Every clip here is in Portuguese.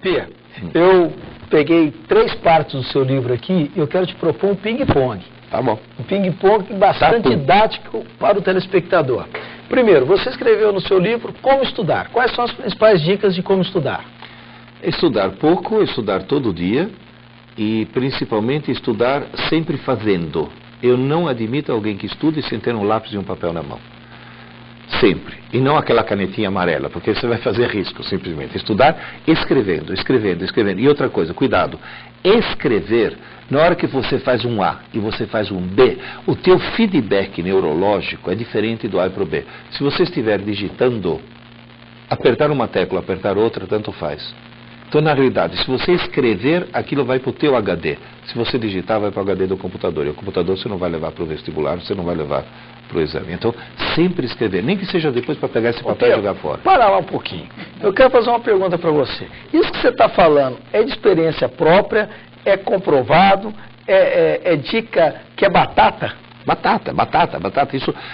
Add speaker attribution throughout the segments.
Speaker 1: Pia, eu peguei 3 partes do seu livro aqui e eu quero te propor um ping-pong.
Speaker 2: Tá bom.
Speaker 1: Um ping-pong bastante didático para o telespectador. Primeiro, você escreveu no seu livro Como Estudar. Quais são as principais dicas de como estudar?
Speaker 2: Estudar pouco, estudar todo dia e principalmente estudar sempre fazendo. Eu não admito alguém que estude sem ter um lápis e um papel na mão. Sempre. E não aquela canetinha amarela, porque você vai fazer risco, simplesmente. Estudar escrevendo, escrevendo, escrevendo. E outra coisa, cuidado. Escrever, na hora que você faz um A e você faz um B, o teu feedback neurológico é diferente do A para o B. Se você estiver digitando, apertar uma tecla, apertar outra, tanto faz. Então, na realidade, se você escrever, aquilo vai para o teu HD. Se você digitar, vai para o HD do computador. E o computador você não vai levar para o vestibular, você não vai levar para o exame. Então, sempre escrever. Nem que seja depois para pegar esse papel e jogar fora.
Speaker 1: Para lá um pouquinho. Eu quero fazer uma pergunta para você. Isso que você está falando é de experiência própria, é comprovado, é dica que é batata? Batata.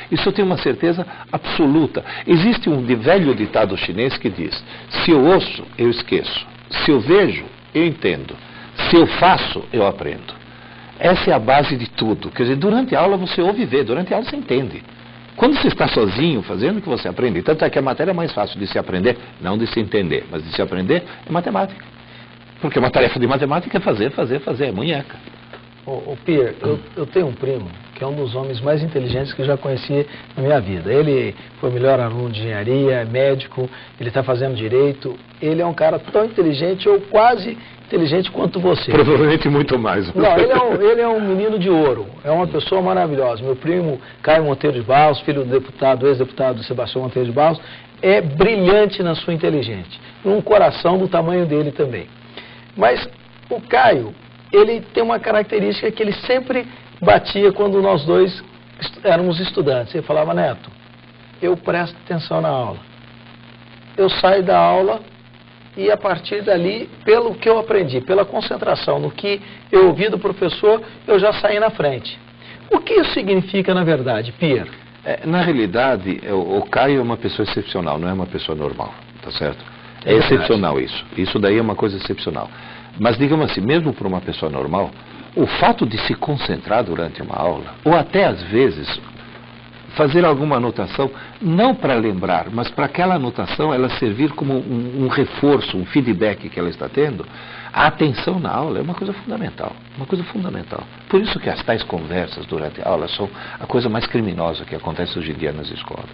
Speaker 1: Isso eu tenho uma certeza absoluta. Existe um velho ditado chinês que diz: se eu ouço, eu esqueço. Se eu vejo, eu entendo. Se eu faço, eu aprendo. Essa é a base de tudo. Quer dizer, durante a aula você ouve e vê, durante a aula você entende. Quando você está sozinho fazendo, que você aprende. Tanto é que a matéria mais fácil de se aprender, não de se entender, mas de se aprender, é matemática. Porque uma tarefa de matemática é fazer, é munheca. Ô Pierre, eu tenho um primo que é um dos homens mais inteligentes que eu já conheci na minha vida. Ele foi o melhor aluno de engenharia, é médico, ele está fazendo direito. Ele é um cara tão inteligente, ou quase inteligente quanto você.
Speaker 2: Provavelmente muito mais.
Speaker 1: Não, ele é um menino de ouro, é uma pessoa maravilhosa. Meu primo Caio Monteiro de Barros, filho do deputado, ex-deputado Sebastião Monteiro de Barros, é brilhante na sua inteligência. E um coração do tamanho dele também. Mas o Caio, ele tem uma característica que ele sempre batia quando nós dois éramos estudantes. Ele falava: Neto, eu presto atenção na aula. Eu saio da aula e a partir dali, pelo que eu aprendi, pela concentração no que eu ouvi do professor, eu já saí na frente. O que isso significa na verdade, Pierre?
Speaker 2: Na realidade, o Caio é uma pessoa excepcional, não é uma pessoa normal, tá certo? É excepcional isso. Isso daí é uma coisa excepcional. Mas, digamos assim, mesmo para uma pessoa normal, o fato de se concentrar durante uma aula, ou até às vezes fazer alguma anotação, não para lembrar, mas para aquela anotação ela servir como um reforço, um feedback que ela está tendo, a atenção na aula é uma coisa fundamental, uma coisa fundamental. Por isso que as tais conversas durante a aula são a coisa mais criminosa que acontece hoje em dia nas escolas.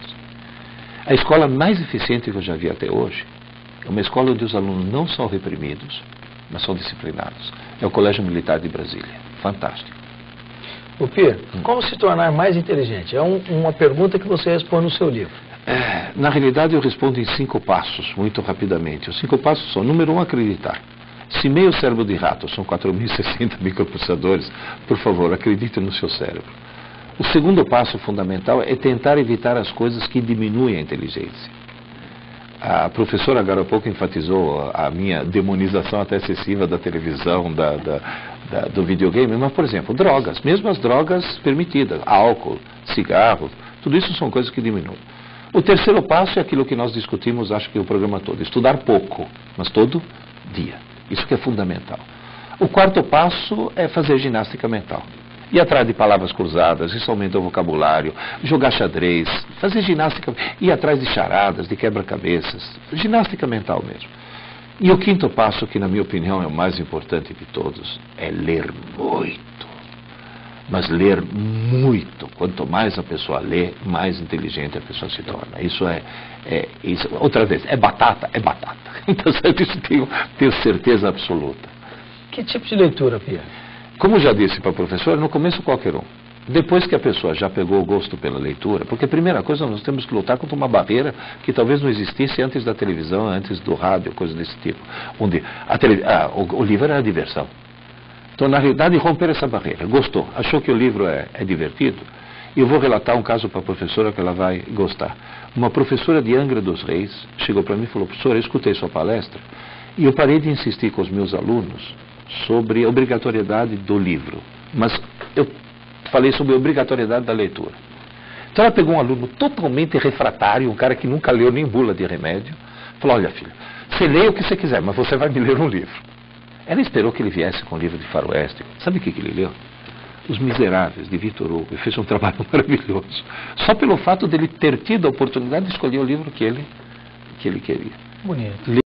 Speaker 2: A escola mais eficiente que eu já vi até hoje é uma escola onde os alunos não são reprimidos, mas são disciplinados. É o Colégio Militar de Brasília. Fantástico.
Speaker 1: O Pierre, como se tornar mais inteligente? É uma pergunta que você responde no seu livro.
Speaker 2: Na realidade, eu respondo em 5 passos, muito rapidamente. Os 5 passos são: número 1, acreditar. Se meio cérebro de rato são 4.060 microprocessadores, por favor, acredite no seu cérebro. O segundo passo fundamental é tentar evitar as coisas que diminuem a inteligência. A professora agora há pouco enfatizou a minha demonização até excessiva da televisão, do videogame, mas, por exemplo, drogas, mesmo as drogas permitidas, álcool, cigarros, tudo isso são coisas que diminuem. O terceiro passo é aquilo que nós discutimos, acho que o programa todo: estudar pouco, mas todo dia. Isso que é fundamental. O quarto passo é fazer ginástica mental. Ir atrás de palavras cruzadas, isso aumenta o vocabulário, jogar xadrez, fazer ginástica, ir atrás de charadas, de quebra-cabeças, ginástica mental mesmo. E o quinto passo, que na minha opinião é o mais importante de todos, é ler muito. Mas ler muito. Quanto mais a pessoa lê, mais inteligente a pessoa se torna. Isso outra vez, é batata. Então, isso tenho certeza absoluta.
Speaker 1: Que tipo de leitura, Pierre?
Speaker 2: Como já disse para a professora, no começo qualquer um. Depois que a pessoa já pegou o gosto pela leitura, porque a primeira coisa, nós temos que lutar contra uma barreira que talvez não existisse antes da televisão, antes do rádio, coisa desse tipo. Onde o livro era a diversão. Então, na realidade, romper essa barreira. Gostou, achou que o livro é divertido? E eu vou relatar um caso para a professora que ela vai gostar. Uma professora de Angra dos Reis chegou para mim e falou: professora, eu escutei sua palestra e eu parei de insistir com os meus alunos sobre a obrigatoriedade do livro. Mas eu falei sobre a obrigatoriedade da leitura. Então ela pegou um aluno totalmente refratário, um cara que nunca leu nem bula de remédio, Falou, olha filho, você lê o que você quiser, mas você vai me ler um livro. Ela esperou que ele viesse com um livro de faroeste. Sabe o que ele leu? Os Miseráveis, de Victor Hugo. Ele fez um trabalho maravilhoso. Só pelo fato dele ter tido a oportunidade de escolher o livro que ele queria.
Speaker 1: Bonito.